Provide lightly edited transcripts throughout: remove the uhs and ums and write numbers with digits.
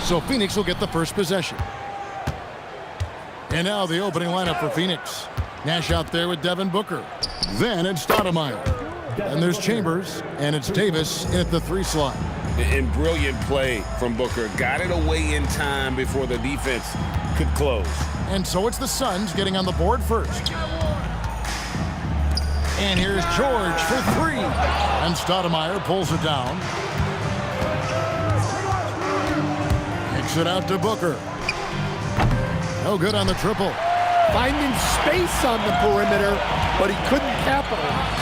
So Phoenix will get the first possession. And now the opening lineup for Phoenix. Nash out there with Devin Booker. Then it's Stoudemire. And there's Chambers, and it's Davis in at the 3 slot. And brilliant play from Booker. Got it away in time before the defense could close. And so it's the Suns getting on the board first. And here's George for 3. And Stoudemire pulls it down. Kicks it out to Booker. No good on the triple. Finding space on the perimeter, but he couldn't capitalize.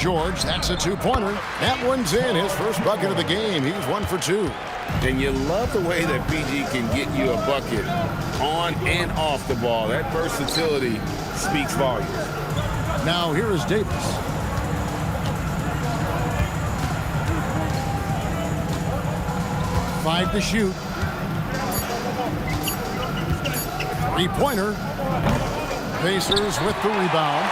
George, that's a 2-pointer. That one's in. His first bucket of the game. He's 1 for 2. And you love the way that PG can get you a bucket on and off the ball. That versatility speaks volumes. Now here is Davis. Five to shoot. 3-pointer. Pacers with the rebound.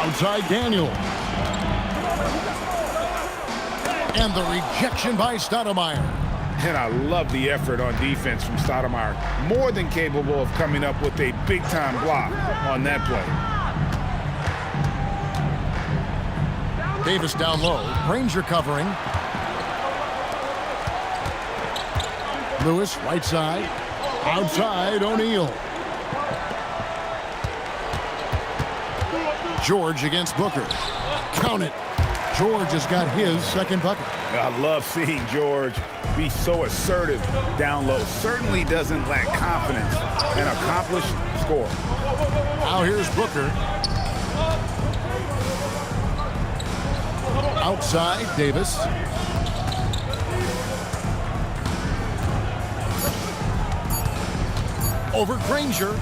Outside Daniel. And the rejection by Stoudemire. And I love the effort on defense from Stoudemire. More than capable of coming up with a big-time block on that play. Davis down low. Granger covering. Lewis right side. Outside O'Neal. George against Booker. Count it. George has got his second bucket. I love seeing George be so assertive down low. Certainly doesn't lack confidence. An accomplished scorer. Now here's Booker. Outside Davis. Over Granger.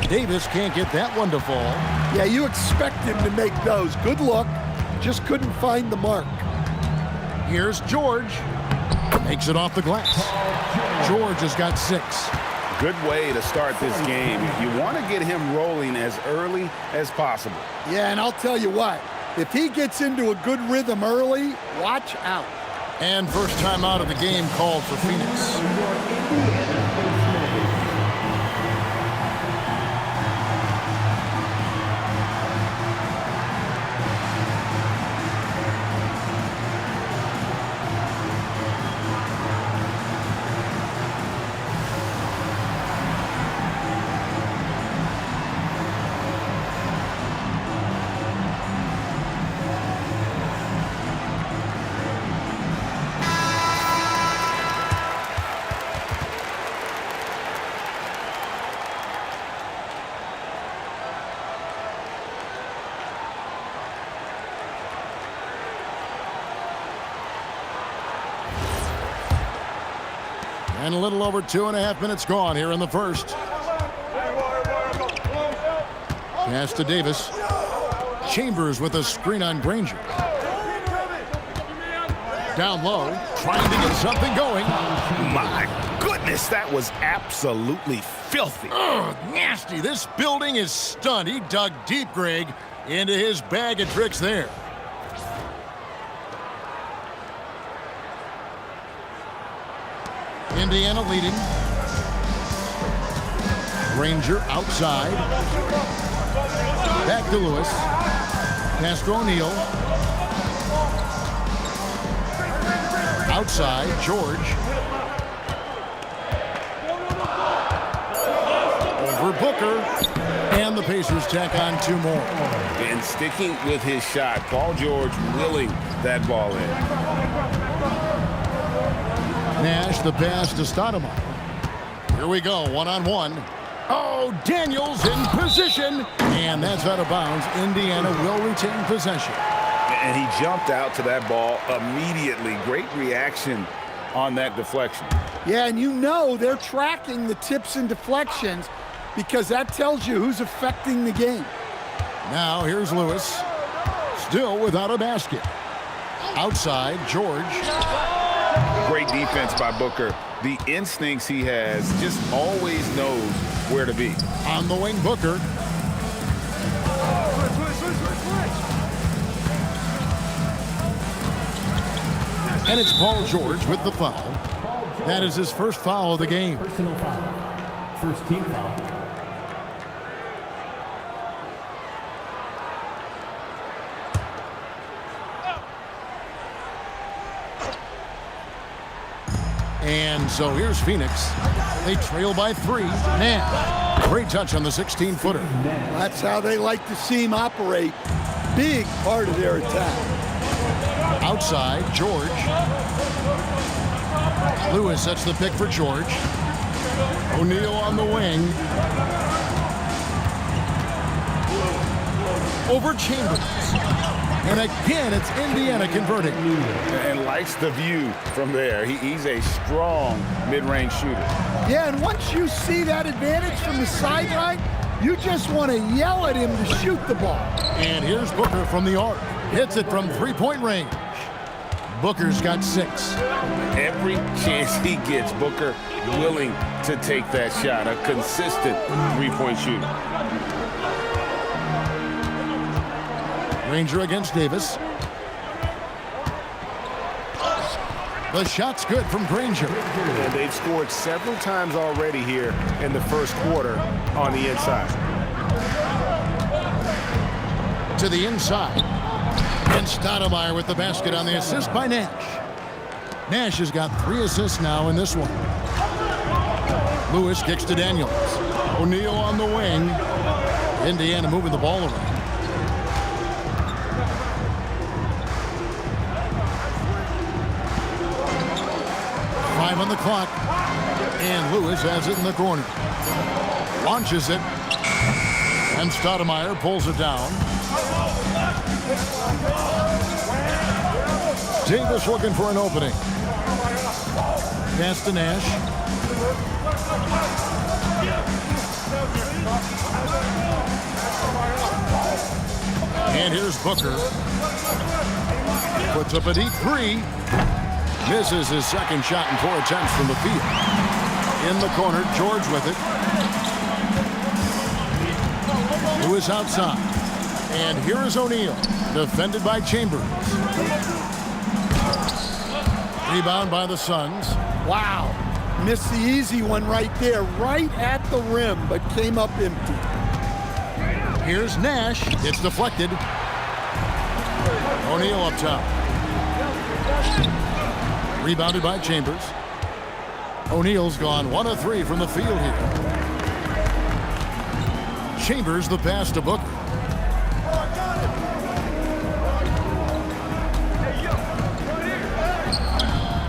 Davis can't get that one to fall. Yeah, you expect him to make those. Good look. Just couldn't find the mark. Here's George. Makes it off the glass. George has got 6. Good way to start this game. You want to get him rolling as early as possible. Yeah, and I'll tell you what. If he gets into a good rhythm early, watch out. And first time out of the game called for Phoenix. And a little over 2.5 minutes gone here in the first. Pass to Davis. Chambers with a screen on Granger. Down low, trying to get something going. My goodness, that was absolutely filthy. Ugh, nasty. This building is stunned. He dug deep, Greg, into his bag of tricks there. Indiana leading. Granger outside. Back to Lewis. Pass to O'Neal. Outside, George. Over Booker. And the Pacers tack on 2 more. And sticking with his shot, Paul George willing that ball in. Nash the pass to Stoudemire. Here we go, 1-on-1. Oh, Daniels in position. And that's out of bounds. Indiana will retain possession. And he jumped out to that ball immediately. Great reaction on that deflection. Yeah, and you know they're tracking the tips and deflections because that tells you who's affecting the game. Now here's Lewis. Still without a basket. Outside, George. Great defense by Booker. The instincts he has, just always knows where to be. On the wing, Booker. And it's Paul George with the foul. That is his first foul of the game. Personal foul. First team foul. And so here's Phoenix. They trail by 3. Man, great touch on the 16-footer. That's how they like to see him operate. Big part of their attack. Outside, George. Lewis sets the pick for George. O'Neal on the wing. Over Chambers. And again, it's Indiana converting. And likes the view from there. He's a strong mid-range shooter. Yeah, and once you see that advantage from the sideline, you just want to yell at him to shoot the ball. And here's Booker from the arc. Hits it from three-point range. Booker's got 6. Every chance he gets, Booker willing to take that shot. A consistent three-point shooter. Ranger against Davis. The shot's good from Granger. And they've scored several times already here in the first quarter on the inside. To the inside. And Stoudemire with the basket on the assist by Nash. Nash has got 3 assists now in this one. Lewis kicks to Daniels. O'Neal on the wing. Indiana moving the ball around. On the clock, and Lewis has it in the corner. Launches it, and Stoudemire pulls it down. Davis looking for an opening. Pass to Nash. And here's Booker. Puts up a deep 3. Misses his second shot in 4 attempts from the field. In the corner, George with it. Lewis outside. And here is O'Neal, defended by Chambers. Rebound by the Suns. Wow. Missed the easy one right there, right at the rim, but came up empty. Here's Nash. It's deflected. O'Neal up top. Rebounded by Chambers. O'Neal's gone 1 of 3 from the field here. Chambers the pass to Booker.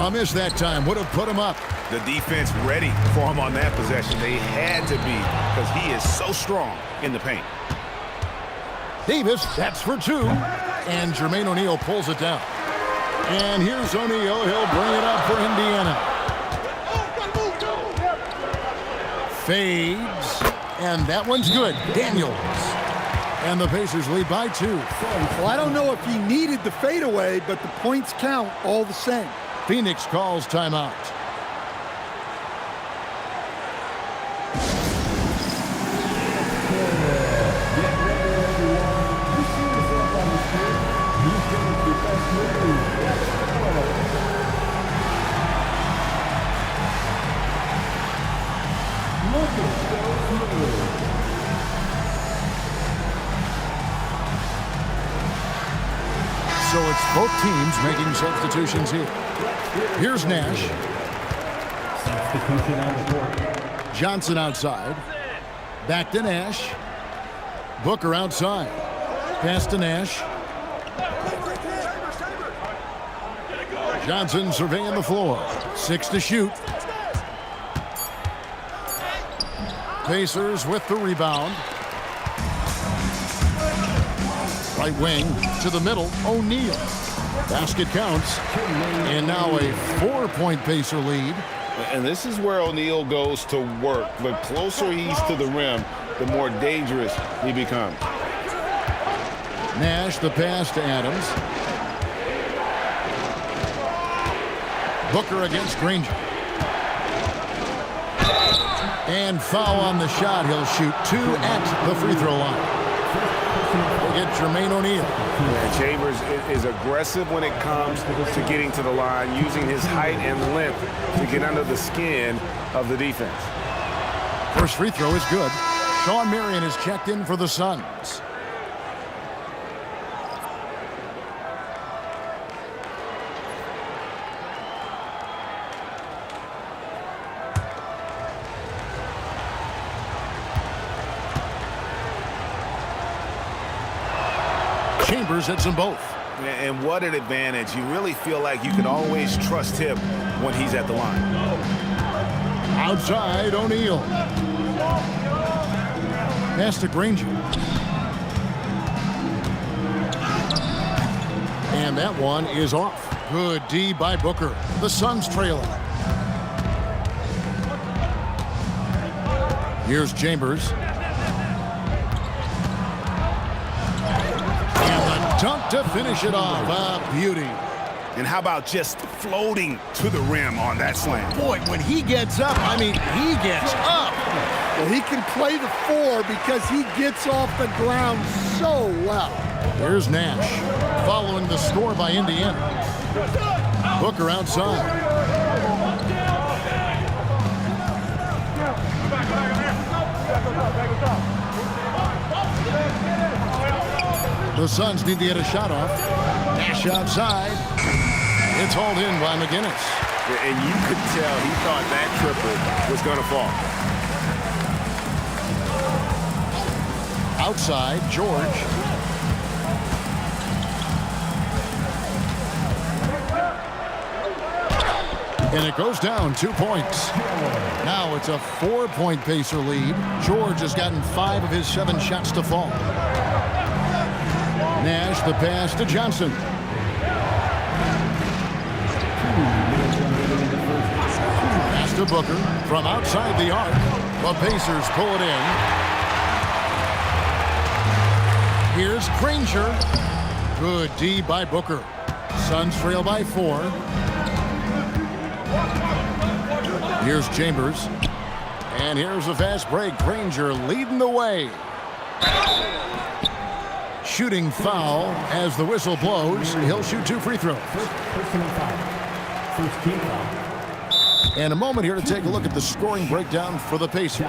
A miss that time would have put him up. The defense ready for him on that possession. They had to be because he is so strong in the paint. Davis, that's for 2. And Jermaine O'Neal pulls it down. And here's O'Neal. He'll bring it up for Indiana. Fades. And that one's good. Daniels. And the Pacers lead by 2. Well, I don't know if he needed the fadeaway, but the points count all the same. Phoenix calls timeout. So it's both teams making substitutions here. Here's Nash. Substitution on the court. Johnson outside. Back to Nash. Booker outside. Pass to Nash. Johnson surveying the floor. 6 to shoot. Pacers with the rebound. Right wing to the middle. O'Neal. Basket counts. And now a 4-point Pacer lead. And this is where O'Neal goes to work. The closer he's to the rim, the more dangerous he becomes. Nash the pass to Adams. Booker against Granger. And foul on the shot. He'll shoot 2 at the free throw line. They get Jermaine O'Neal. Yeah, Chambers is aggressive when it comes to getting to the line, using his height and length to get under the skin of the defense. First free throw is good. Sean Marion is checked in for the Suns. Chambers hits them both. And what an advantage. You really feel like you can always trust him when he's at the line. Outside, O'Neal. Pass to Granger. And that one is off. Good D by Booker. The Suns trailing. Here's Chambers. Dunk to finish it off. A beauty. And how about just floating to the rim on that slam? Boy, when he gets up, I mean, he gets up. Well, he can play the 4 because he gets off the ground so well. Here's Nash, following the score by Indiana. Booker outside. The Suns need to get a shot off. Nash outside. It's hauled in by McGinnis. And you could tell he thought that triple was going to fall. Outside, George. And it goes down 2 points. Now it's a 4-point Pacer lead. George has gotten 5 of his 7 shots to fall. Nash, the pass to Johnson. Pass to Booker from outside the arc. The Pacers pull it in. Here's Granger. Good D by Booker. Suns trail by 4. Here's Chambers. And here's a fast break. Granger leading the way. Shooting foul as the whistle blows. He'll shoot 2 free throws. Personal foul. First team foul. And a moment here to take a look at the scoring breakdown for the Pacers.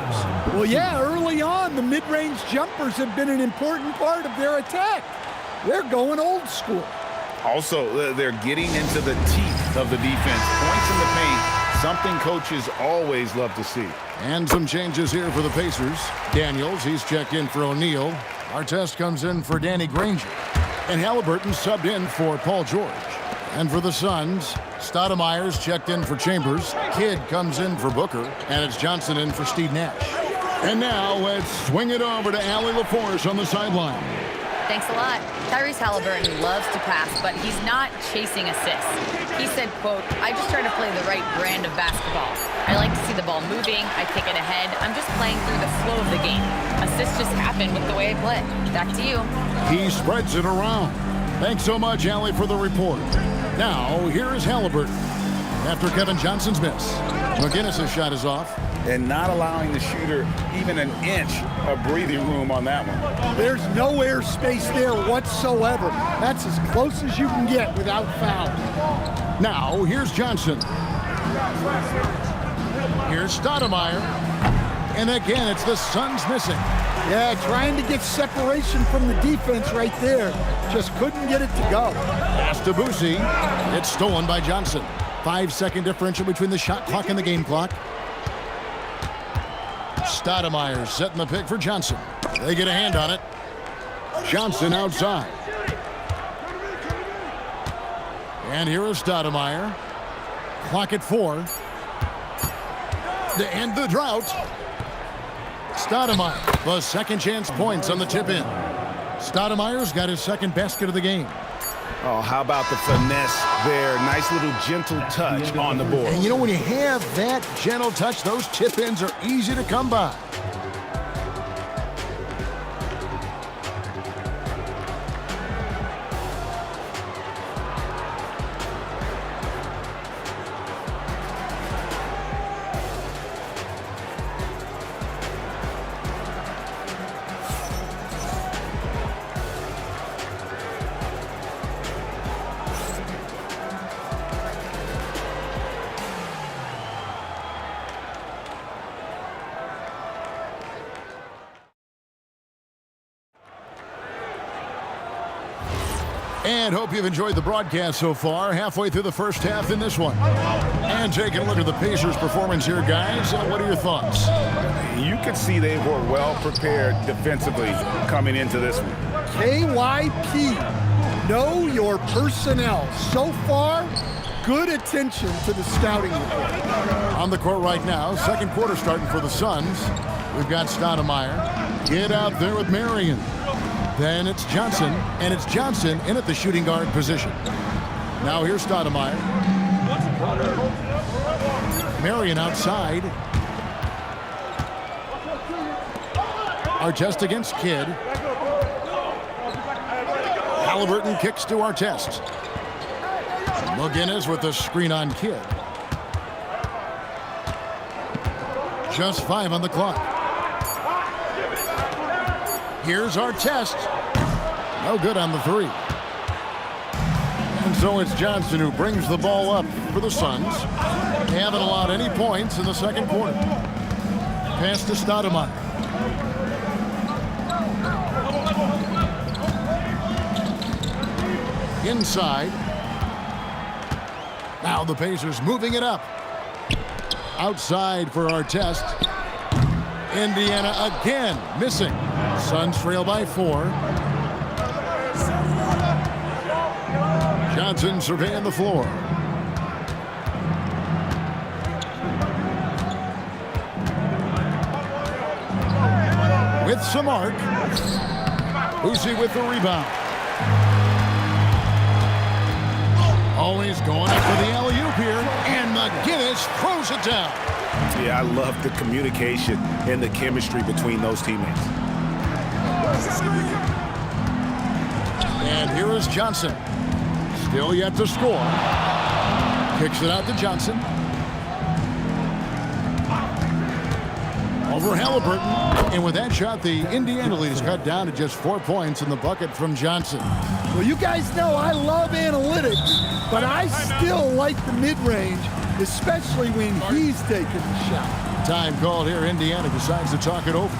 Well, yeah, early on, the mid-range jumpers have been an important part of their attack. They're going old school. Also, they're getting into the teeth of the defense. Points in the paint, something coaches always love to see. And some changes here for the Pacers. Daniels, he's checked in for O'Neal. Artest comes in for Danny Granger. And Halliburton subbed in for Paul George. And for the Suns, Stoudemire's checked in for Chambers. Kidd comes in for Booker. And it's Johnson in for Steve Nash. And now let's swing it over to Allie LaForce on the sideline. Thanks a lot. Tyrese Halliburton loves to pass, but he's not chasing assists. He said, quote, "I just try to play the right brand of basketball. I like to see the ball moving. I take it ahead. I'm just playing through the flow of the game. Assists just happen with the way I play." Back to you. He spreads it around. Thanks so much, Allie, for the report. Now, here is Halliburton. After Kevin Johnson's miss, McGinnis' shot is off. And not allowing the shooter even an inch of breathing room on that one. There's no air space there whatsoever. That's as close as you can get without foul. Now, here's Johnson. Here's Stoudemire. And again, it's the Suns missing. Yeah, trying to get separation from the defense right there. Just couldn't get it to go. Pass to Boosie. It's stolen by Johnson. 5-second differential between the shot clock and the game clock. Stoudemire setting the pick for Johnson. They get a hand on it. Johnson outside. And here is Stoudemire. Clock at 4. To end the drought. Stoudemire, the second chance points on the tip in. Stoudemire's got his second basket of the game. Oh, how about the finesse there? Nice little gentle touch on the board. And you know, when you have that gentle touch, those tip ins are easy to come by. And hope you've enjoyed the broadcast so far. Halfway through the first half in this one. And taking a look at the Pacers' performance here, guys. What are your thoughts? You could see they were well prepared defensively coming into this one. KYP, know your personnel. So far, good attention to the scouting report. On the court right now, second quarter starting for the Suns. We've got Stoudemire. Get out there with Marion. Then it's Johnson, and it's Johnson in at the shooting guard position. Now here's Stoudemire. Marion outside. Artest against Kidd. Halliburton kicks to Artest. McGinnis with the screen on Kidd. Just 5 on the clock. Here's Artest. No good on the 3. And so it's Johnson who brings the ball up for the Suns. They haven't allowed any points in the second quarter. Pass to Stoudemire. Inside. Now the Pacers moving it up. Outside for Artest. Indiana again missing. Suns trail by 4. Johnson surveying the floor. With some arc. Boosie with the rebound. Always going up for the alley-oop here. And McGinnis throws it down. Yeah, I love the communication and the chemistry between those teammates. And here is Johnson. Still yet to score. Kicks it out to Johnson. Over Halliburton. And with that shot, the Indiana lead is cut down to just 4 points in the bucket from Johnson. Well, you guys know I love analytics, but I still like the mid-range, especially when he's taking the shot. Time called here. Indiana decides to talk it over.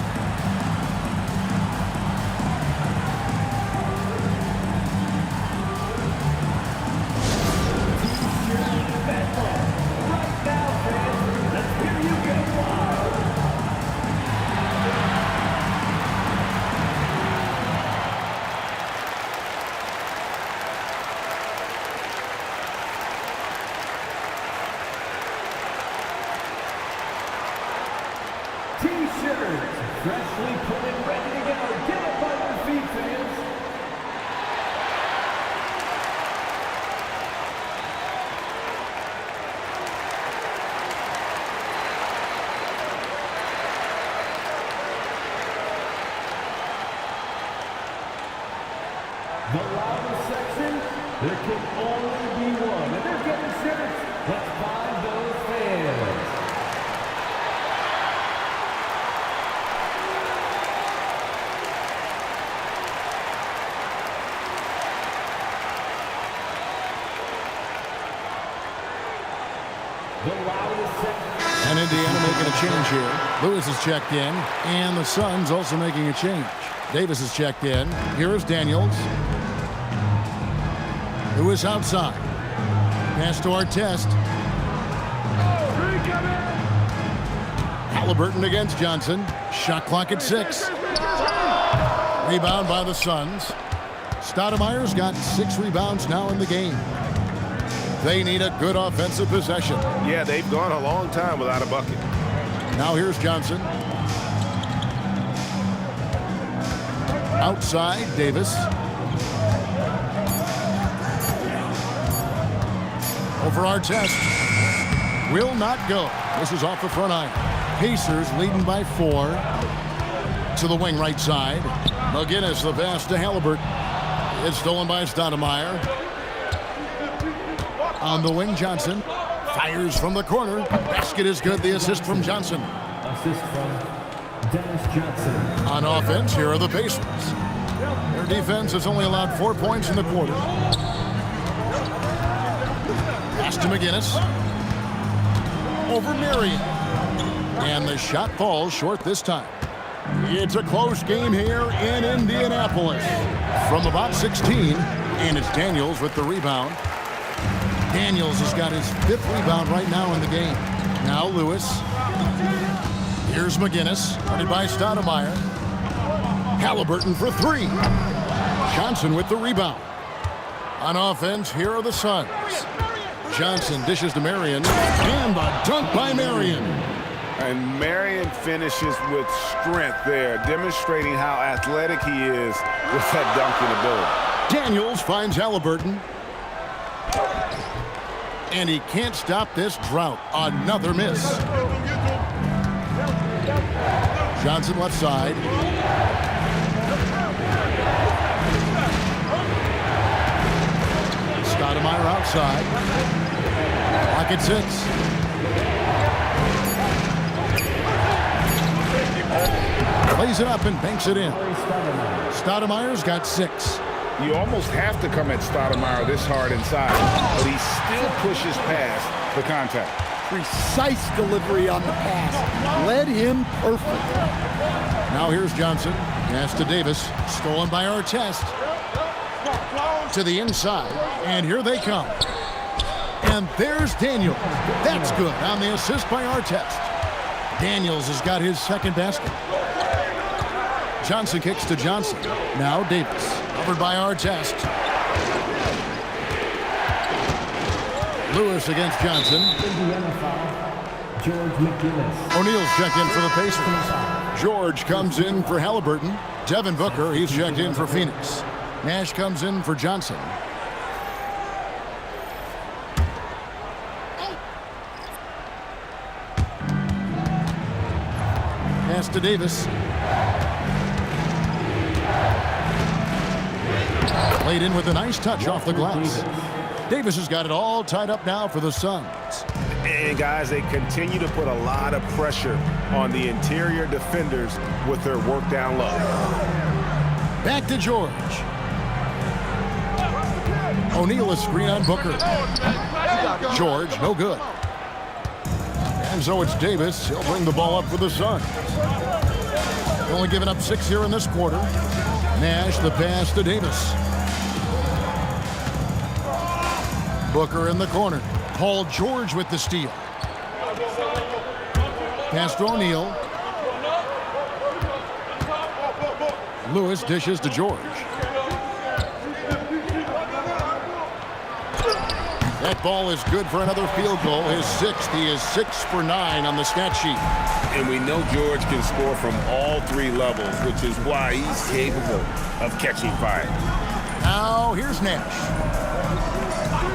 T-shirts, freshly put and ready to go. Get up on your feet, fans. The loudest section, there can only be one. And they're getting shirts. Let's find those fans. And Indiana making a change here. Lewis is checked in, and the Suns also making a change. Davis is checked in. Here is Daniels. Lewis outside. Pass to Artest. Halliburton against Johnson. Shot clock at 6. Rebound by the Suns. Stoudemire's got 6 rebounds now in the game. They need a good offensive possession. Yeah, they've gone a long time without a bucket. Now here's Johnson. Outside, Davis. Over Artest. Will not go. This is off the front iron. Pacers leading by 4. To the wing right side. McGinnis, the pass to Halliburton. It's stolen by Stoudemire. On the wing, Johnson fires from the corner. Basket is good. The assist from Johnson. Assist from Dennis Johnson. On offense, here are the Pacers. Their defense has only allowed 4 points in the quarter. Pass to McGinnis. Over Marion. And the shot falls short this time. It's a close game here in Indianapolis. From about 16, And it's Daniels with the rebound. Daniels has got his 5th rebound right now in the game. Now Lewis. Here's McGinnis, guarded by Stoudemire. Halliburton for 3. Johnson with the rebound. On offense, here are the Suns. Johnson dishes to Marion. And the dunk by Marion. And Marion finishes with strength there, demonstrating how athletic he is with that dunking ability. Daniels finds Halliburton. And he can't stop this drought. Another miss. Johnson left side. Stoudemire outside. Clock at 6. Plays it up and banks it in. Stoudemire's got 6. You almost have to come at Stoudemire this hard inside, but he still pushes past the contact. Precise delivery on the pass. Led him perfect. Now here's Johnson. Pass to Davis. Stolen by Artest. To the inside. And here they come. And there's Daniels. That's good on the assist by Artest. Daniels has got his 2nd basket. Johnson kicks to Johnson. Now Davis. Covered by Artest. Lewis against Johnson. George McGinnis. O'Neal's checked in for the Pacers. George comes in for Halliburton. Devin Booker, he's checked in for Phoenix. Nash comes in for Johnson. Pass to Davis. Played in with a nice touch off the glass. Davis has got it all tied up now for the Suns. And guys, they continue to put a lot of pressure on the interior defenders with their work down low. Back to George. O'Neal a screen on Booker. George, no good. And so it's Davis. He'll bring the ball up for the Suns. Only giving up 6 here in this quarter. Nash the pass to Davis. Booker in the corner. Paul George with the steal. Pass to O'Neal. Lewis dishes to George. That ball is good for another field goal. His 6th. He is 6 for 9 on the stat sheet. And we know George can score from all 3 levels, which is why he's capable of catching fire. Now here's Nash.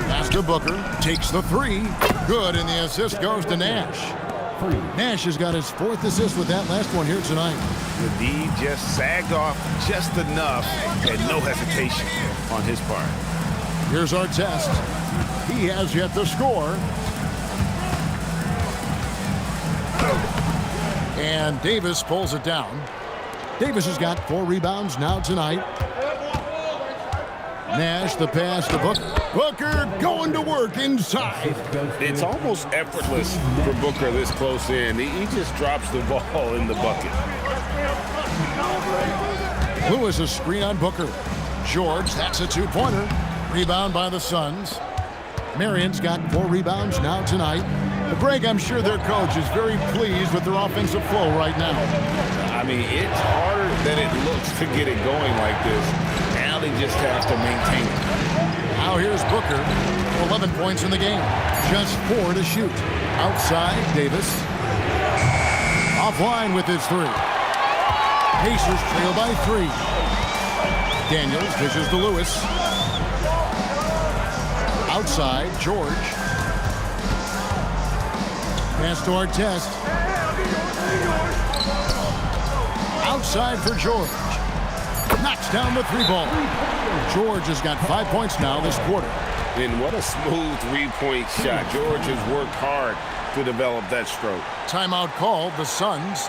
Pass to Booker. Takes the 3. Good, and the assist goes to Nash. Nash has got his 4th assist with that last one here tonight. The D just sagged off just enough and no hesitation on his part. Here's Artest. He has yet to score. And Davis pulls it down. Davis has got 4 rebounds now tonight. Nash the pass to Booker. Booker going to work inside. It's almost effortless for Booker this close in. He just drops the ball in the bucket. Lewis a screen on Booker. George, that's a 2-pointer. Rebound by the Suns. Marion's got 4 rebounds now tonight. But Greg, I'm sure their coach is very pleased with their offensive flow right now. I mean, it's harder than it looks to get it going like this. Now they just have to maintain it. Now here's Booker. 11 points in the game. Just 4 to shoot. Outside, Davis. Offline with his 3. Pacers trail by 3. Daniels dishes to Lewis. Outside, George. Pass to Artest. Outside for George. Knocks down the 3-ball. George has got 5 points now this quarter. And what a smooth 3-point shot. George has worked hard to develop that stroke. Timeout called, the Suns.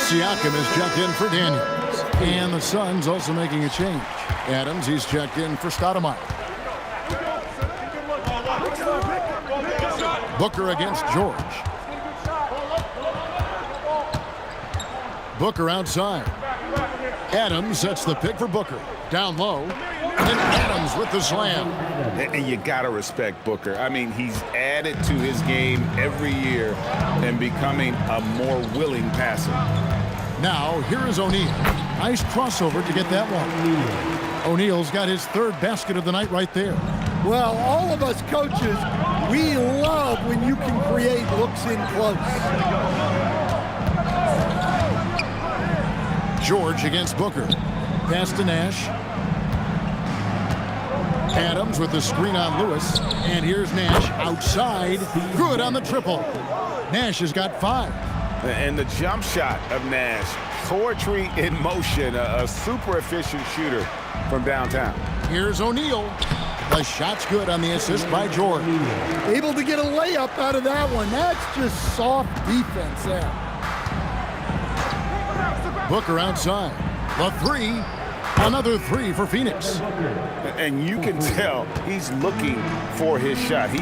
Siakam is checked in for Daniels. And the Suns also making a change. Adams, he's checked in for Stoudemire. Booker against George. Booker outside. Adams sets the pick for Booker. Down low. And Adams with the slam. And you got to respect Booker. I mean, he's added to his game every year and becoming a more willing passer. Now, here is O'Neal. Nice crossover to get that one. O'Neal's got his third basket of the night right there. Well, all of us coaches, we love when you can create looks in close. George against Booker. Pass to Nash. Adams with the screen on Lewis. And here's Nash outside. Good on the triple. Nash has got 5. And the jump shot of Nash. Poetry in motion. A super efficient shooter from downtown. Here's O'Neal. The shot's good on the assist by George. Able to get a layup out of that one. That's just soft defense there. Booker outside. The 3. Another 3 for Phoenix. And you can tell he's looking for his shot. He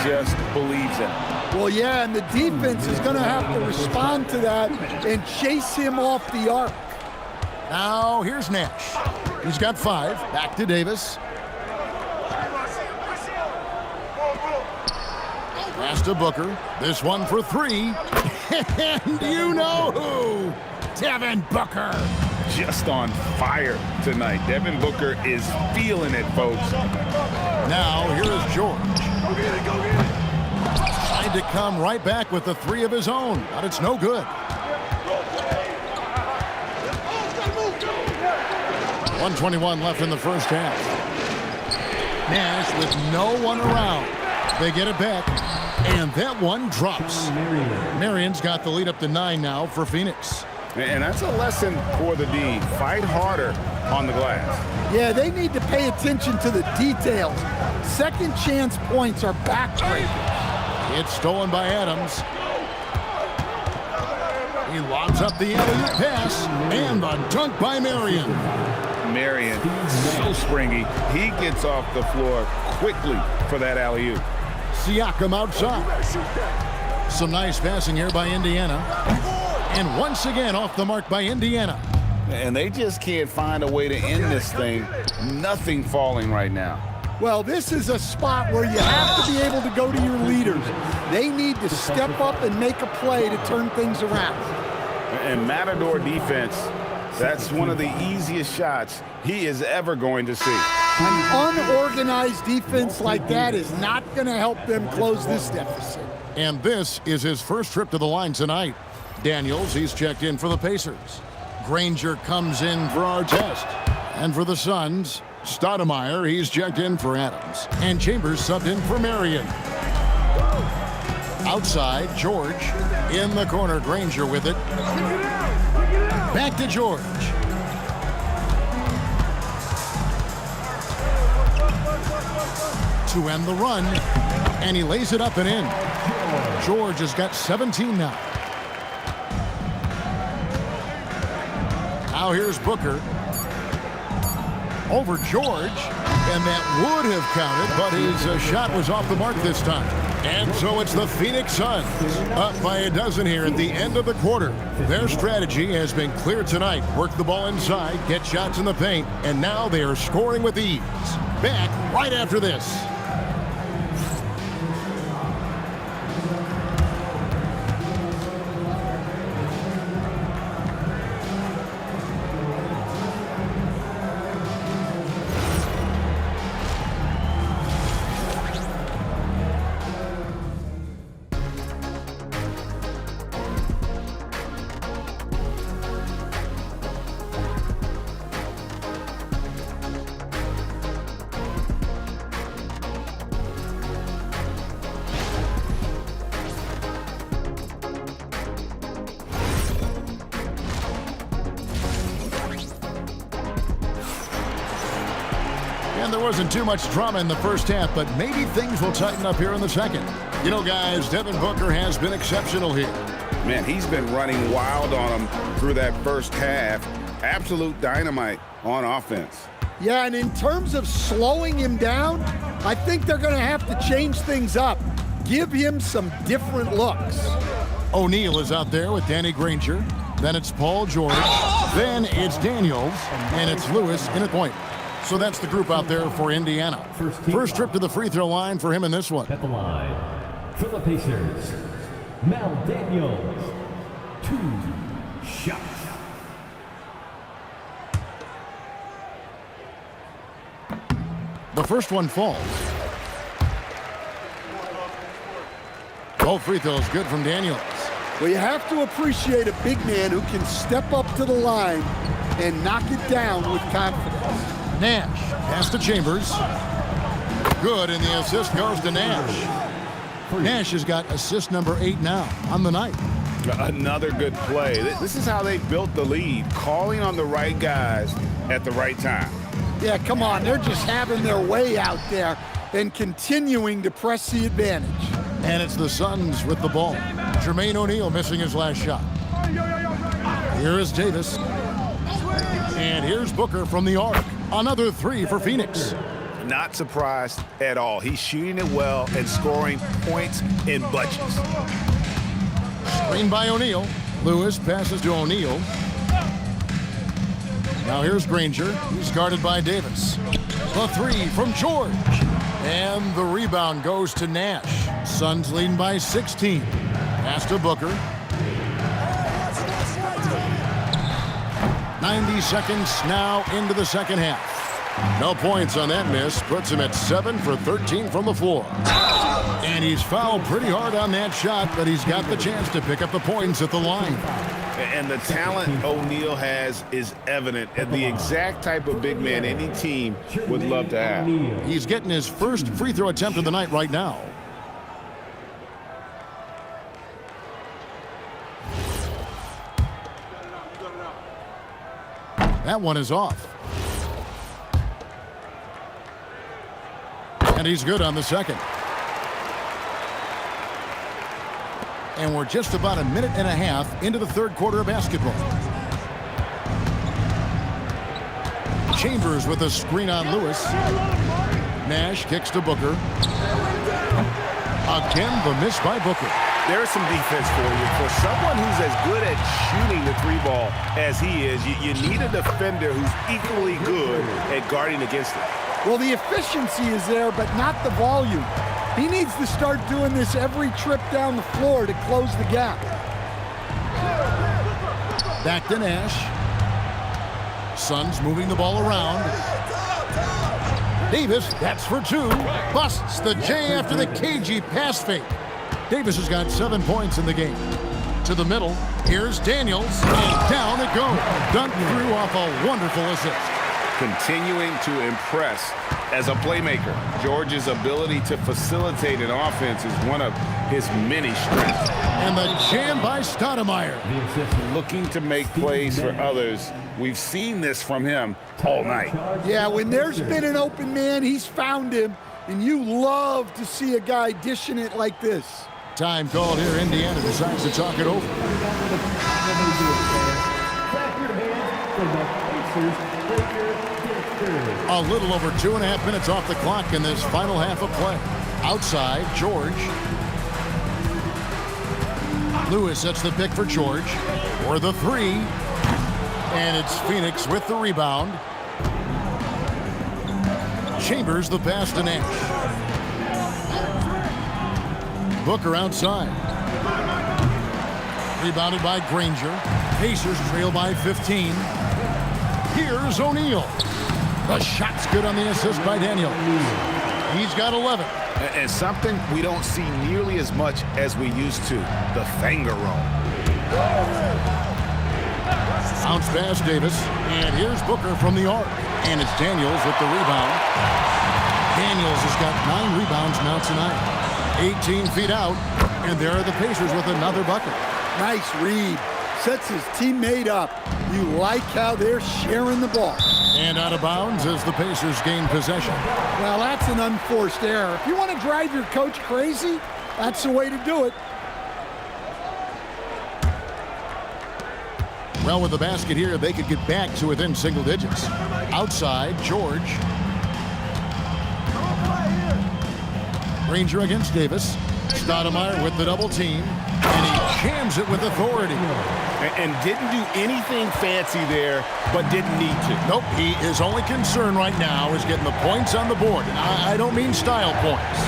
just believes it. Well, yeah, and the defense is going to have to respond to that and chase him off the arc. Now, here's Nash. He's got 5. Back to Davis. Pass to Booker. This one for 3. And you know who? Devin Booker. Just on fire tonight. Devin Booker is feeling it, folks. Now, here is George. Tried to come right back with the 3 of his own, but it's no good. 1:21 left in the first half. Nash with no one around. They get it back, and that one drops. Marion's got the lead up to 9 now for Phoenix. And that's a lesson for the D. Fight harder on the glass. Yeah, they need to pay attention to the details. Second chance points are backbreakers. It's stolen by Adams. He lobs up the alley-oop pass, and the dunk by Marion. Marion, so springy. He gets off the floor quickly for that alley-oop. Siakam outside. Some nice passing here by Indiana. And once again off the mark by Indiana. And they just can't find a way to end this thing. Nothing falling right now. Well, this is a spot where you have to be able to go to your leaders. They need to step up and make a play to turn things around. And Matador defense, that's one of the easiest shots he is ever going to see. An unorganized defense like that is not going to help them close this deficit. And this is his first trip to the line tonight. Daniels, he's checked in for the Pacers. Granger comes in for Artest. And for the Suns, Stoudemire, he's checked in for Adams. And Chambers subbed in for Marion. Outside, George. In the corner, Granger with it. Back to George. To end the run. And he lays it up and in. George has got 17 now. Now here's Booker. Over George. And that would have counted, but his shot was off the mark this time. And so it's the Phoenix Suns up by a dozen here at the end of the quarter. Their strategy has been clear tonight. Work the ball inside, get shots in the paint, and now they are scoring with ease. Back right after this. And there wasn't too much drama in the first half, but maybe things will tighten up here in the second. You know, guys, Devin Booker has been exceptional here. Man, he's been running wild on him through that first half. Absolute dynamite on offense. Yeah, and in terms of slowing him down, I think they're going to have to change things up. give him some different looks. O'Neal is out there with Danny Granger. Then it's Paul George. Then it's Daniels. And it's Lewis in at point. So that's the group out there for Indiana. First trip to the free throw line for him in this one. At the line, for the Pacers, Mel Daniels, 2 shots. The first one falls. Both free throws good from Daniels. Well, you have to appreciate a big man who can step up to the line and knock it down with confidence. Nash pass to Chambers. Good, and the assist goes to Nash. Nash has got assist number 8 now on the night. Another good play. This is how they built the lead, calling on the right guys at the right time. Yeah, come on. They're just having their way out there and continuing to press the advantage. And it's the Suns with the ball. Jermaine O'Neal missing his last shot. Here is Davis. And here's Booker from the arc. Another 3 for Phoenix. Not surprised at all. He's shooting it well and scoring points in bunches. Screen by O'Neal. Lewis passes to O'Neal. Now here's Granger. He's guarded by Davis. The 3 from George. And the rebound goes to Nash. Suns leading by 16. Pass to Booker. 90 seconds now into the second half. No points on that miss. Puts him at 7 for 13 from the floor. And he's fouled pretty hard on that shot, but he's got the chance to pick up the points at the line. And the talent O'Neal has is evident, and the exact type of big man any team would love to have. He's getting his first free throw attempt of the night right now. That one is off. And he's good on the second. And we're just about a minute and a half into the third quarter of basketball. Chambers with a screen on Lewis. Nash kicks to Booker. Again, the miss by Booker. There's some defense for you. For someone who's as good at shooting the 3-ball as he is, you need a defender who's equally good at guarding against it. Well, the efficiency is there, but not the volume. He needs to start doing this every trip down the floor to close the gap. Back to Nash. Suns moving the ball around. Davis, that's for 2. Busts the J after the cagey pass fake. Davis has got 7 points in the game. To the middle, here's Daniels, and down it goes. Dunked through off a wonderful assist. Continuing to impress as a playmaker. George's ability to facilitate an offense is one of his many strengths. And the jam by Stoudemire. Looking to make plays for others. We've seen this from him all night. Yeah, when there's been an open man, he's found him, and you love to see a guy dishing it like this. Time called here. Indiana decides to talk it over. A little over 2.5 minutes off the clock in this final half of play. Outside, George. Lewis sets the pick for George. For the 3. And it's Phoenix with the rebound. Chambers the pass to Nash. Booker outside. Rebounded by Granger. Pacers trail by 15. Here's O'Neal. The shot's good on the assist by Daniel. He's got 11. And something we don't see nearly as much as we used to, the finger roll. Bounce pass Davis. And here's Booker from the arc. And it's Daniels with the rebound. Daniels has got 9 rebounds now tonight. 18 feet out. And there are the Pacers with another bucket. Nice read. Sets his teammate up. You like how they're sharing the ball. And out of bounds as the Pacers gain possession. Well, that's an unforced error. If you want to drive your coach crazy, that's the way to do it. Well, with the basket here, they could get back to within single digits. Outside, George. Granger against Davis. Stoudemire with the double team, and he jams it with authority. And didn't do anything fancy there, but didn't need to. Nope, his only concern right now is getting the points on the board. And I don't mean style points.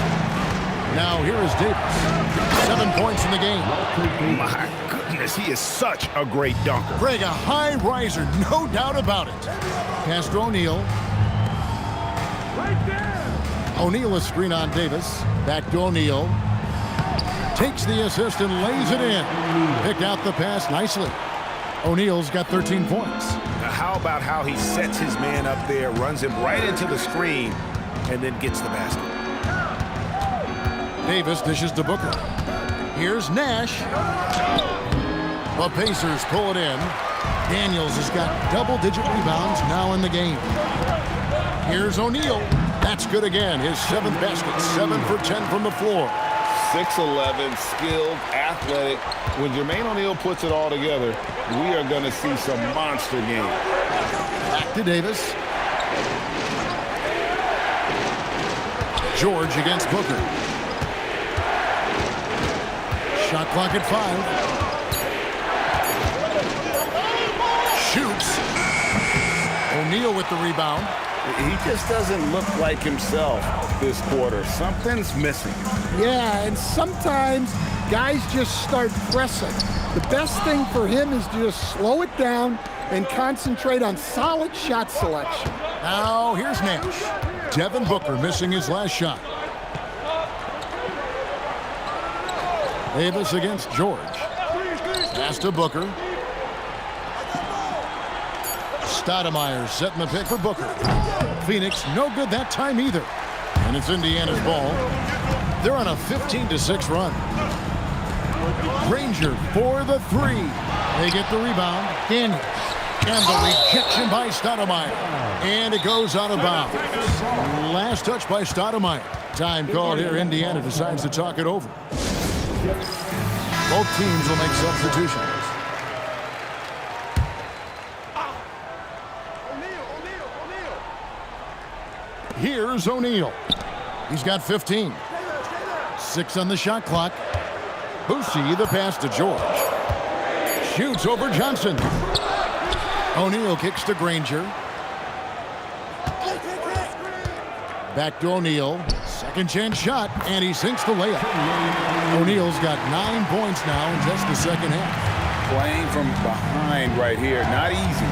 Now here is Davis. 7 points in the game. My goodness, he is such a great dunker. Greg, a high riser, no doubt about it. Pass to O'Neal. Right there. O'Neal is screen on Davis. Back to O'Neal. Takes the assist and lays it in. Picked out the pass nicely. O'Neal's got 13 points. Now how about how he sets his man up there, runs him right into the screen, and then gets the basket. Davis dishes to Booker. Here's Nash. The Pacers pull it in. Daniels has got double-digit rebounds now in the game. Here's O'Neal. That's good again. His 7th basket. 7 for 10 from the floor. 6'11", skilled, athletic. When Jermaine O'Neal puts it all together, we are going to see some monster games. Back to Davis. George against Booker. Shot clock at 5. Shoots. O'Neal with the rebound. He just doesn't look like himself this quarter. Something's missing. Yeah, and sometimes guys just start pressing. The best thing for him is to just slow it down and concentrate on solid shot selection. Now here's Nash. Devin Booker missing his last shot. Davis against George. Pass to Booker. Stoudemire setting the pick for Booker. Phoenix no good that time either. And it's Indiana's ball. They're on a 15-6 run. Granger for the 3. They get the rebound. Daniels. And the rejection by Stoudemire. And it goes out of bounds. Last touch by Stoudemire. Time called here. Indiana decides to talk it over. Both teams will make substitutions. Here's O'Neal. He's got 15. 6 on the shot clock. Boosie the pass to George. Shoots over Johnson. O'Neal kicks to Granger. Back to O'Neal. Second chance shot, and he sinks the layup. O'Neal's got 9 points now in just the second half. Playing from behind right here. Not easy,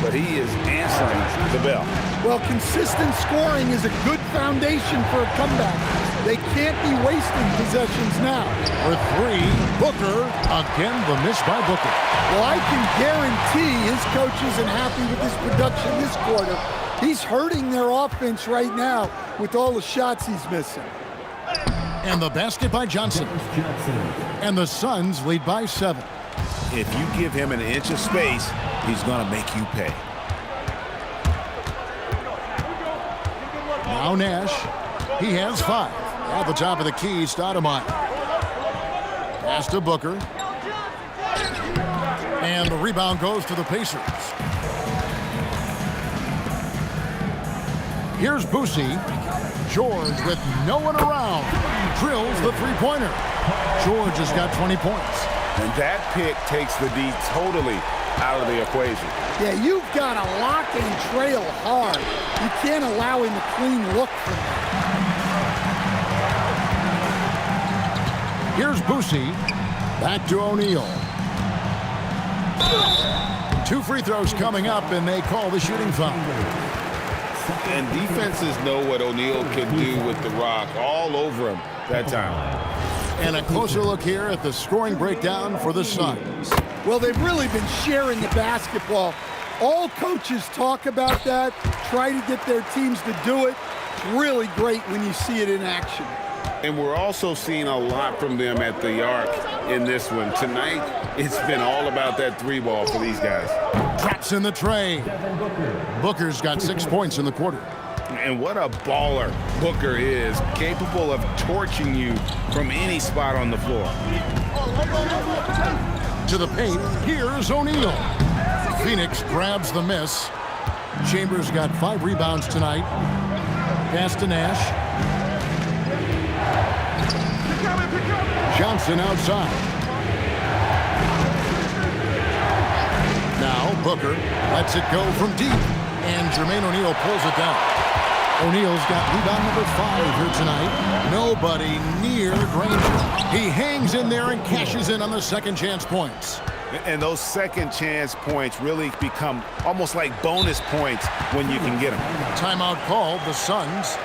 but he is answering the bell. Well, consistent scoring is a good foundation for a comeback. They can't be wasting possessions now. For 3, Booker. Again, the miss by Booker. Well, I can guarantee his coach isn't happy with his production this quarter. He's hurting their offense right now with all the shots he's missing. And the basket by Johnson. And the Suns lead by 7. If you give him an inch of space, he's going to make you pay. Now Nash. He has 5. At the top of the key, Stoudemire. Pass to Booker. And the rebound goes to the Pacers. Here's Boosie. George with no one around. Drills the three-pointer. George has got 20 points. And that pick takes the D totally out of the equation. Yeah, you've got to lock and trail hard. You can't allow him a clean look from that. Here's Boosie. Back to O'Neal. 2 free throws coming up, and they call the shooting foul. And defenses know what O'Neal can do with the rock all over him that time. And a closer look here at the scoring breakdown for the Suns. Well, they've really been sharing the basketball. All coaches talk about that, try to get their teams to do it. It's really great when you see it in action. And we're also seeing a lot from them at the arc in this one. Tonight, it's been all about that 3 ball for these guys. Drops in the tray. Booker's got 6 points in the quarter. And what a baller Booker is, capable of torching you from any spot on the floor. To the paint, here's O'Neal. Phoenix grabs the miss. Chambers got 5 rebounds tonight. Pass to Nash. Johnson outside. Now Booker lets it go from deep, and Jermaine O'Neal pulls it down. O'Neal's got rebound number 5 here tonight. Nobody near Granger. He hangs in there and cashes in on the second chance points. And those second chance points really become almost like bonus points when you can get them. Timeout called, the Suns.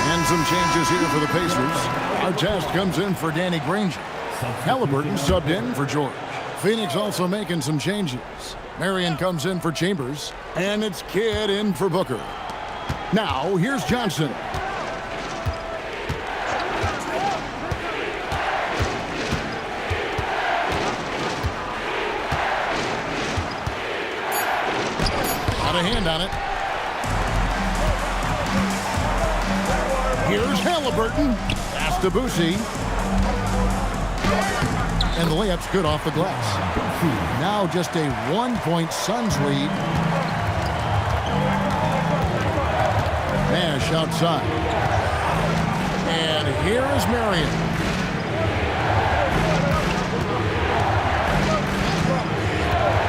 And some changes here for the Pacers. Artest comes in for Danny Granger. Halliburton subbed in for George. Phoenix also making some changes. Marion comes in for Chambers. And it's Kidd in for Booker. Now, here's Johnson. Got a hand on it. Here's Halliburton. Pass to Boosie. And the layup's good off the glass. Now just a 1-point Suns lead. Nash outside. And here is Marion.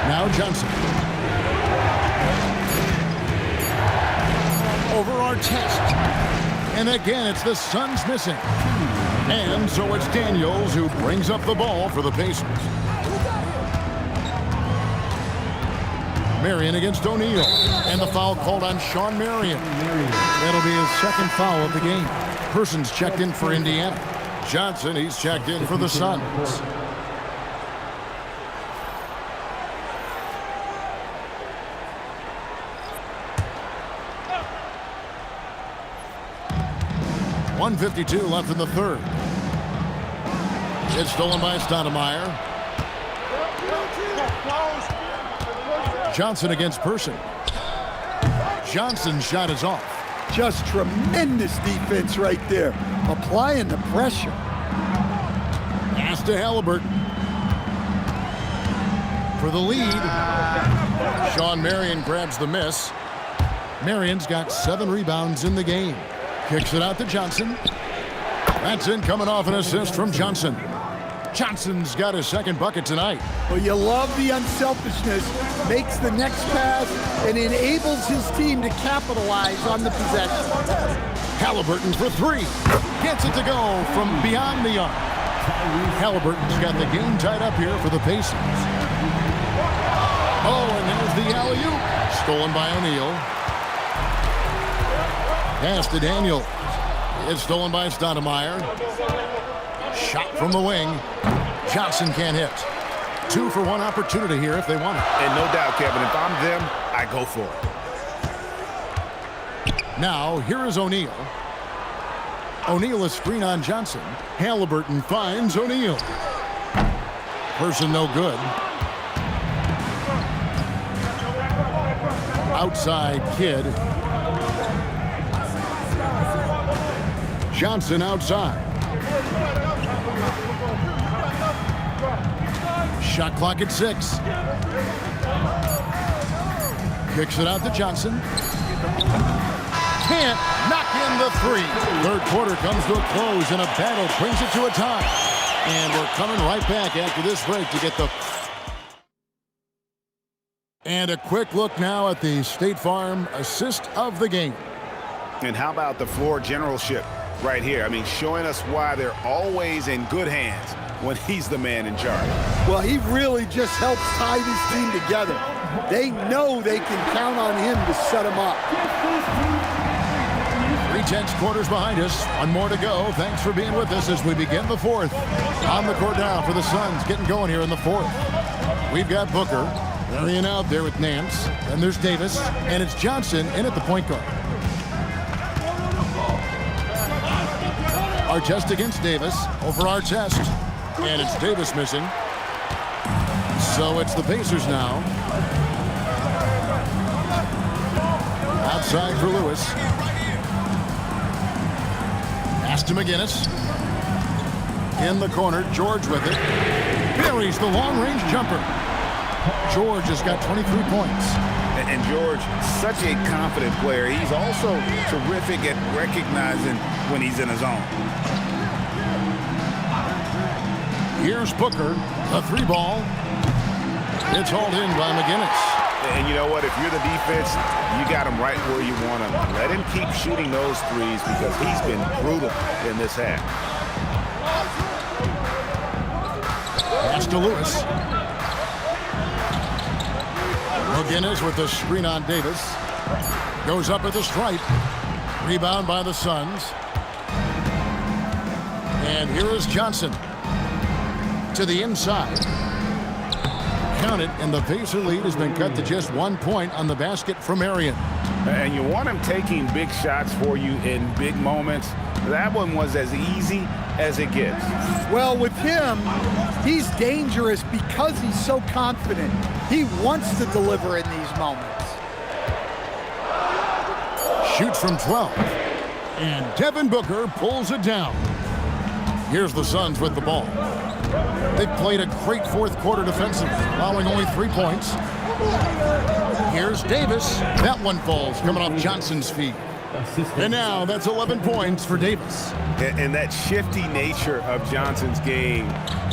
Now Johnson. Over Artest. And again, it's the Suns missing. And so it's Daniels who brings up the ball for the Pacers. Marion against O'Neal. And the foul called on Shawn Marion. That'll be his second foul of the game. Persons checked in for Indiana. Johnson, he's checked in for the Suns. .152 left in the third. It's stolen by Stoudemire. Johnson against Person. Johnson's shot is off. Just tremendous defense right there. Applying the pressure. Pass to Halliburton. For the lead. Shawn Marion grabs the miss. Marion's got 7 rebounds in the game. Kicks it out to Johnson. That's in, coming off an assist from Johnson. Johnson's got his second bucket tonight. Well, you love the unselfishness. Makes the next pass and enables his team to capitalize on the possession. Halliburton for 3. Gets it to go from beyond the arc. Halliburton's got the game tied up here for the Pacers. Oh, and there's the alley-oop. Stolen by O'Neal. Pass to Daniel. It's stolen by Stoudemire. Shot from the wing. Johnson can't hit. 2 for 1 opportunity here if they want it. And no doubt, Kevin, if I'm them, I go for it. Now, here is O'Neal. O'Neal is screen on Johnson. Halliburton finds O'Neal. Person no good. Outside Kidd. Johnson outside. Shot clock at 6. Kicks it out to Johnson. Can't knock in the 3. Third quarter comes to a close and a battle brings it to a tie. And we're coming right back after this break to get the... And a quick look now at the State Farm assist of the game. And how about the floor generalship right here? I mean, showing us why they're always in good hands when he's the man in charge. Well, he really just helps tie this team together. They know they can count on him to set them up. 3/10 quarters behind us. 1 more to go. Thanks for being with us as we begin the 4th. On the court now for the Suns, getting going here in the 4th. We've got Booker. Marion out there with Nance. Then there's Davis. And it's Johnson in at the point guard. Artest against Davis. Over Artest. And it's Davis missing. So it's the Pacers now. Outside for Lewis. Pass to McGinnis. In the corner, George with it. Buries the long-range jumper. George has got 23 points. And George, such a confident player. He's also terrific at recognizing when he's in his zone. Here's Booker, a 3-ball. It's hauled in by McGinnis. And you know what? If you're the defense, you got him right where you want him. Let him keep shooting those threes because he's been brutal in this half. Pass to Lewis. McGinnis with the screen on Davis. Goes up at the stripe. Rebound by the Suns. And here is Johnson. To the inside. Count it, and the Pacer lead has been cut to just 1 point on the basket from Marion. And you want him taking big shots for you in big moments. That one was as easy as it gets. Well, with him, he's dangerous because he's so confident. He wants to deliver in these moments. Shoots from 12. And Devin Booker pulls it down. Here's the Suns with the ball. They've played a great fourth quarter defensively, allowing only 3 points. Here's Davis. That one falls, coming off Johnson's feet. And now that's 11 points for Davis. And that shifty nature of Johnson's game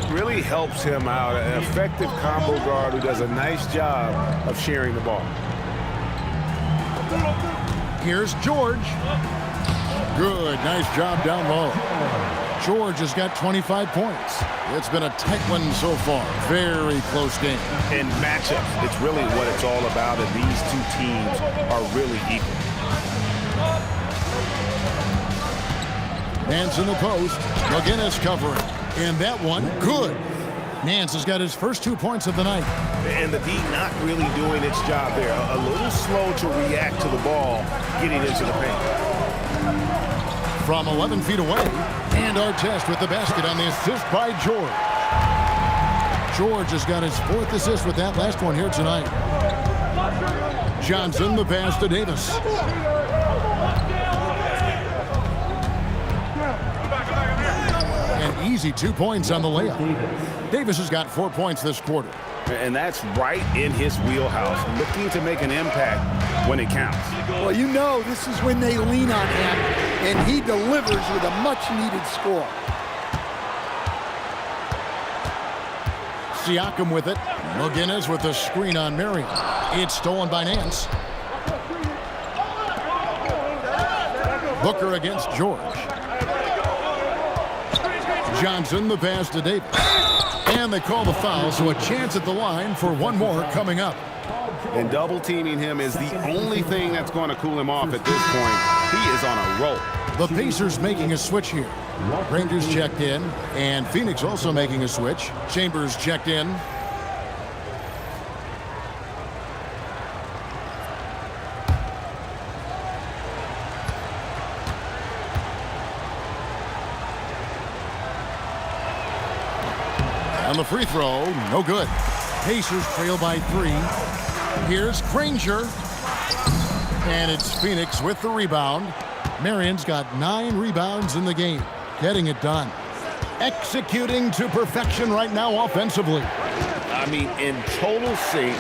really helps him out. An effective combo guard who does a nice job of sharing the ball. Here's George. Good, nice job down low. George has got 25 points. It's been a tight one so far. Very close game. In matchups, it's really what it's all about, and these two teams are really equal. Nance in the post. McGinnis covering. And that one, good. Nance has got his first 2 points of the night. And the D not really doing its job there. A little slow to react to the ball getting into the paint. From 11 feet away. And Artest with the basket on the assist by George. George has got his 4th assist with that last one here tonight. Johnson, the pass to Davis. An easy 2 points on the layup. Davis has got 4 points this quarter. And that's right in his wheelhouse, looking to make an impact when it counts. Well, you know this is when they lean on him, and he delivers with a much-needed score. Siakam with it. McGinnis with the screen on Marion. It's stolen by Nance. Booker against George. Johnson, the pass to Davis. And they call the foul, so a chance at the line for one more coming up. And double teaming him is the only thing that's going to cool him off at this point. He is on a roll. The Pacers making a switch here. Rangers checked in, and Phoenix also making a switch. Chambers checked in. On the free throw, no good. Pacers trail by 3. Here's Granger. And it's Phoenix with the rebound. Marion's got 9 rebounds in the game. Getting it done. Executing to perfection right now offensively. I mean, in total sync.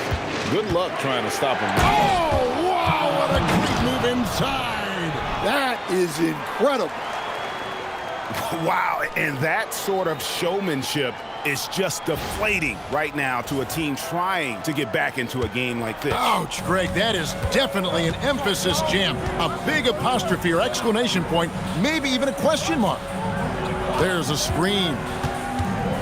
Good luck trying to stop him. Oh, wow, what a great move inside. That is incredible. Wow, and that sort of showmanship is just deflating right now to a team trying to get back into a game like this. Ouch, Greg, that is definitely an emphasis jam. A big apostrophe or exclamation point, maybe even a question mark. There's a screen.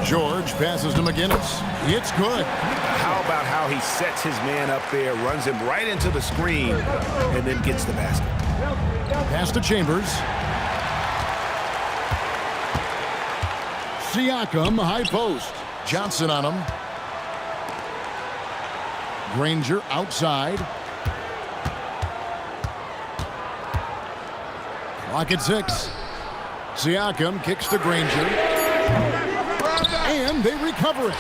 George passes to McGinnis. It's good. How about how he sets his man up there, runs him right into the screen, and then gets the basket. Pass to Chambers. Siakam, high post. Johnson on him. Granger outside. Clock at 6. Siakam kicks to Granger. And they recover it.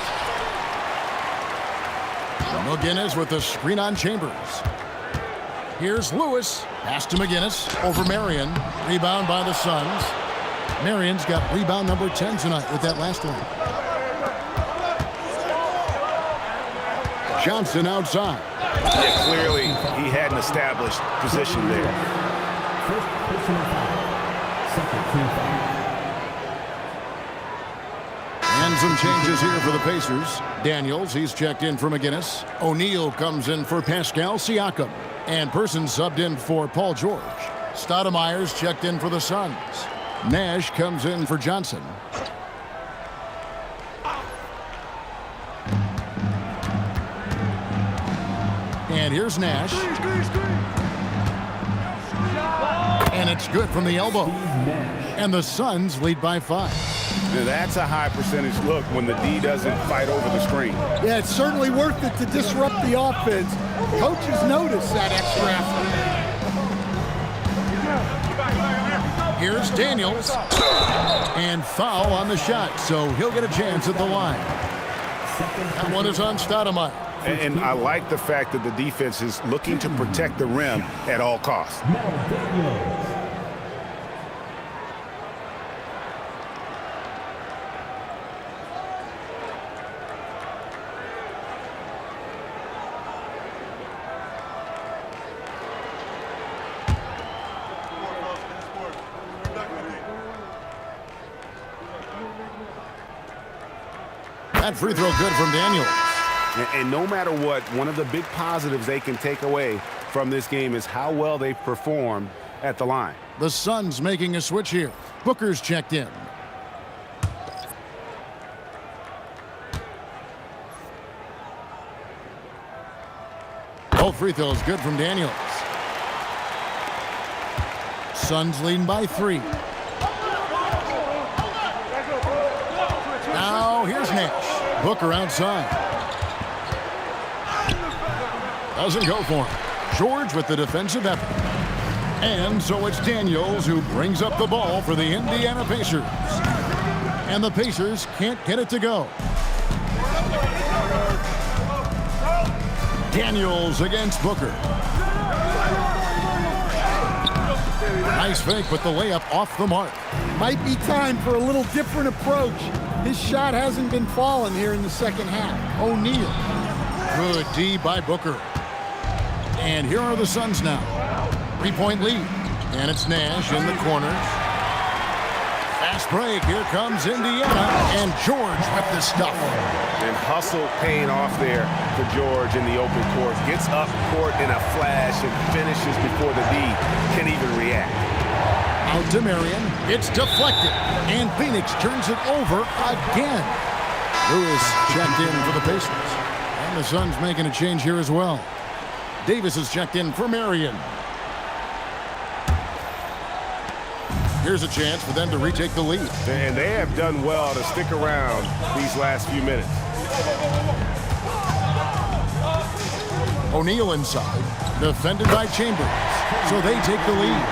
McGinnis with the screen on Chambers. Here's Lewis. Pass to McGinnis. Over Marion. Rebound by the Suns. Marion's got rebound number 10 tonight with that last one. Johnson outside. Yeah, clearly he had an established position there. First personal foul. Second team foul. And some changes here for the Pacers. Daniels, he's checked in for McGinnis. O'Neal comes in for Pascal Siakam. And Person subbed in for Paul George. Stoudemire's checked in for the Suns. Nash comes in for Johnson. And here's Nash. And it's good from the elbow. And the Suns lead by 5. Now, that's a high percentage look when the D doesn't fight over the screen. Yeah, it's certainly worth it to disrupt the offense. Coaches notice that extra effort. Here's Daniels. And foul on the shot, so he'll get a chance at the line. That one is on Stoudemire. And I like the fact that the defense is looking to protect the rim at all costs. That free throw good from Daniels. And no matter what, one of the big positives they can take away from this game is how well they performed at the line. The Suns making a switch here. Booker's checked in. Both free throws good from Daniels. Suns leading by 3. Now here's Nash. Booker outside. Doesn't go for him. George with the defensive effort. And so it's Daniels who brings up the ball for the Indiana Pacers. And the Pacers can't get it to go. Daniels against Booker. Nice fake, but the layup off the mark. Might be time for a little different approach. His shot hasn't been falling here in the second half. O'Neal. Good D by Booker. And here are the Suns now. 3-point lead. And it's Nash in the corners. Fast break. Here comes Indiana. And George with the stuff. And hustle paying off there for George in the open court. Gets up court in a flash and finishes before the D can even react. Out to Marion. It's deflected. And Phoenix turns it over again. Lewis checked in for the Pacers. And the Suns making a change here as well. Davis is checked in for Marion. Here's a chance for them to retake the lead. And they have done well to stick around these last few minutes. O'Neal inside, defended by Chambers. So they take the lead.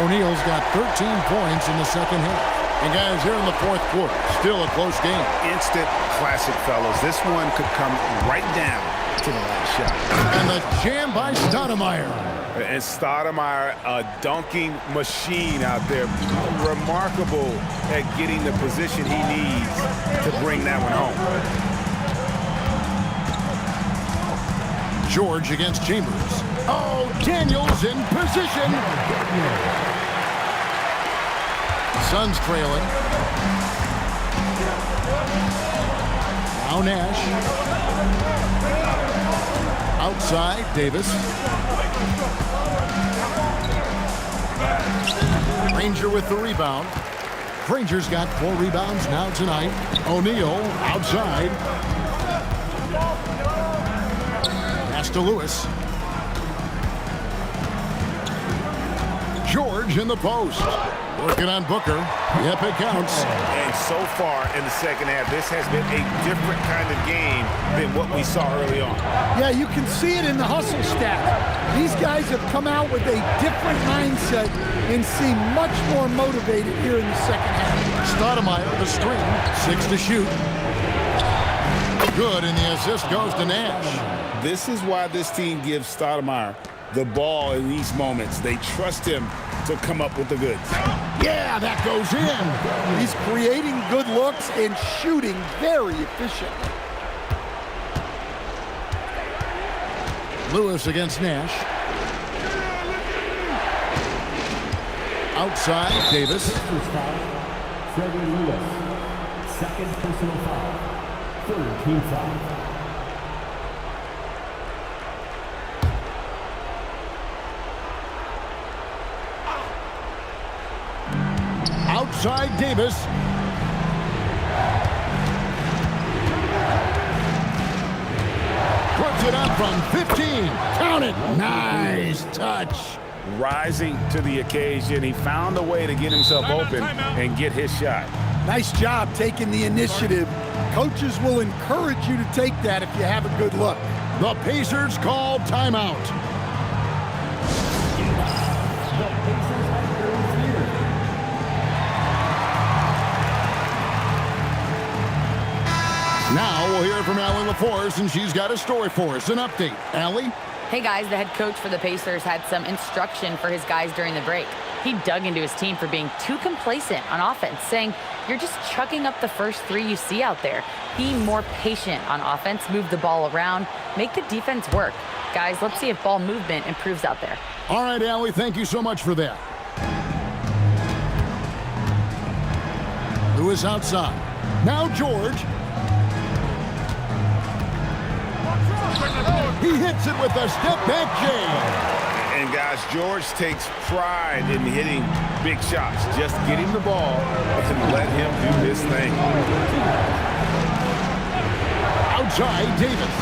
O'Neal's got 13 points in the second half. And guys, here in the fourth quarter, still a close game. Instant classic, fellas. This one could come right down to the last shot. And the jam by Stoudemire. And Stoudemire, a dunking machine out there. Remarkable at getting the position he needs to bring that one home. George against Chambers. Oh, Daniels in position. Suns trailing. Now Nash. Outside, Davis. Granger with the rebound. Granger's got 4 rebounds now tonight. O'Neal outside. Pass to Lewis. George in the post. Working on Booker. Yep, it counts. And so far in the second half, this has been a different kind of game than what we saw early on. Yeah, you can see it in the hustle stats. These guys have come out with a different mindset and seem much more motivated here in the second half. Stoudemire, the string, 6 to shoot. Good, and the assist goes to Nash. This is why this team gives Stoudemire the ball in these moments. They trust him to come up with the goods. Yeah, that goes in. He's creating good looks and shooting very efficiently. Lewis against Nash. Outside, Davis. First foul, Trevor Lewis. Second personal foul. Third team foul. Outside, Davis. Puts it up from 15. Count it. Nice touch. Rising to the occasion, he found a way to get himself open and get his shot. Nice job taking the initiative. Coaches will encourage you to take that if you have a good look. The Pacers call timeout. The Pacers have girls here. Now we'll hear from Allie LaForce, and she's got a story for us. An update. Allie? Hey guys, the head coach for the Pacers had some instruction for his guys during the break. He dug into his team for being too complacent on offense, saying, you're just chucking up the first 3 you see out there. Be more patient on offense, move the ball around, make the defense work. Guys, let's see if ball movement improves out there. All right, Allie, thank you so much for that. Lewis outside. Now George. He hits it with a step-back jam. And guys, George takes pride in hitting big shots. Just get him the ball and let him do his thing. Outside, Davis.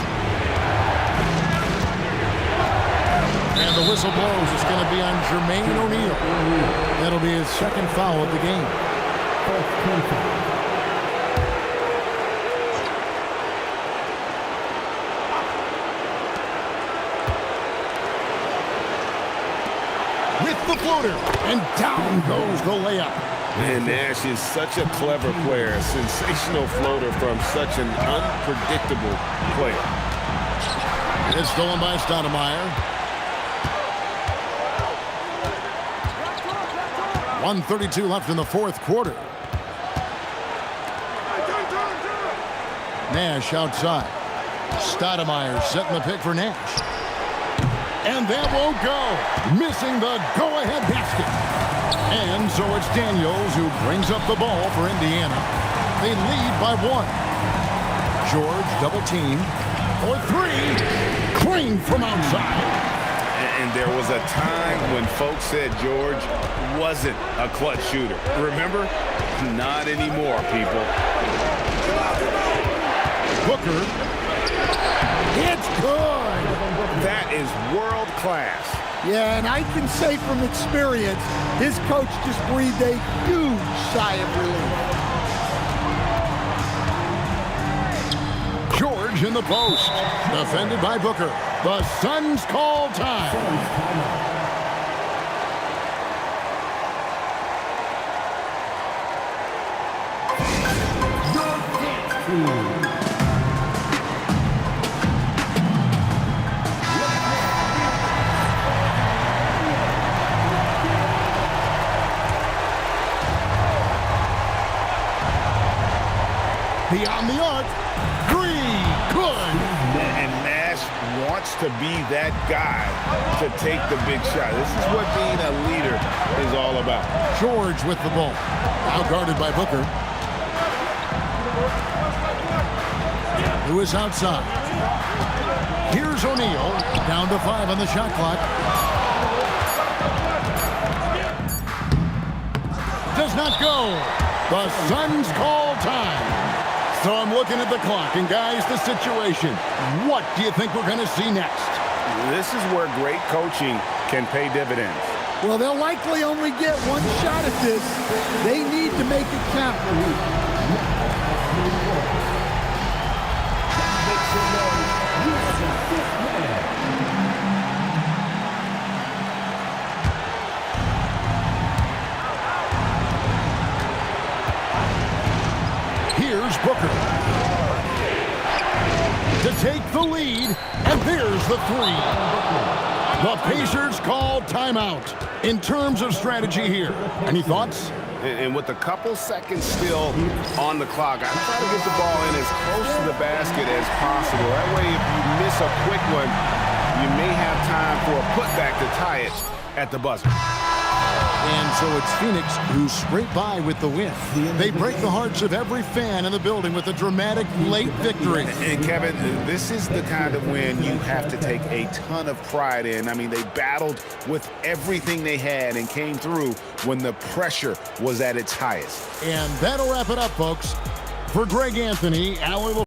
And the whistle blows. It's going to be on Jermaine O'Neal. That'll be his second foul of the game. Fourth team foul. With the floater, and down goes the layup. And Nash is such a clever player, a sensational floater from such an unpredictable player. It's stolen by Stoudemire. 1:32 left in the fourth quarter. Nash outside. Stoudemire setting the pick for Nash. And that won't go. Missing the go-ahead basket. And so it's Daniels who brings up the ball for Indiana. They lead by 1. George double-teamed. For 3. Crane from outside. And there was a time when folks said George wasn't a clutch shooter. Remember? Not anymore, people. Booker. It's good. That is world class. Yeah, and I can say from experience, his coach just breathed a huge sigh of relief. George in the post. Defended by Booker. The Suns call time. Beyond the arc. 3. Good. And Nash wants to be that guy to take the big shot. This is what being a leader is all about. George with the ball. Now guarded by Booker. Lewis outside. Here's O'Neal. Down to 5 on the shot clock. Does not go. The Suns call time. So I'm looking at the clock, and guys, the situation. What do you think we're going to see next? This is where great coaching can pay dividends. Well, they'll likely only get one shot at this. They need to make it count. Make some noise. You are the fifth man. Here's Booker to take the lead, and there's the three. The Pacers call timeout. In terms of strategy here, any thoughts? And with a couple seconds still on the clock, I try to get the ball in as close to the basket as possible. That way, if you miss a quick one, you may have time for a putback to tie it at the buzzer. And so it's Phoenix who scrape by with the win. They break the hearts of every fan in the building with a dramatic late victory. And Kevin, this is the kind of win you have to take a ton of pride in. I mean, they battled with everything they had and came through when the pressure was at its highest. And that'll wrap it up, folks. For Greg Anthony, Allen will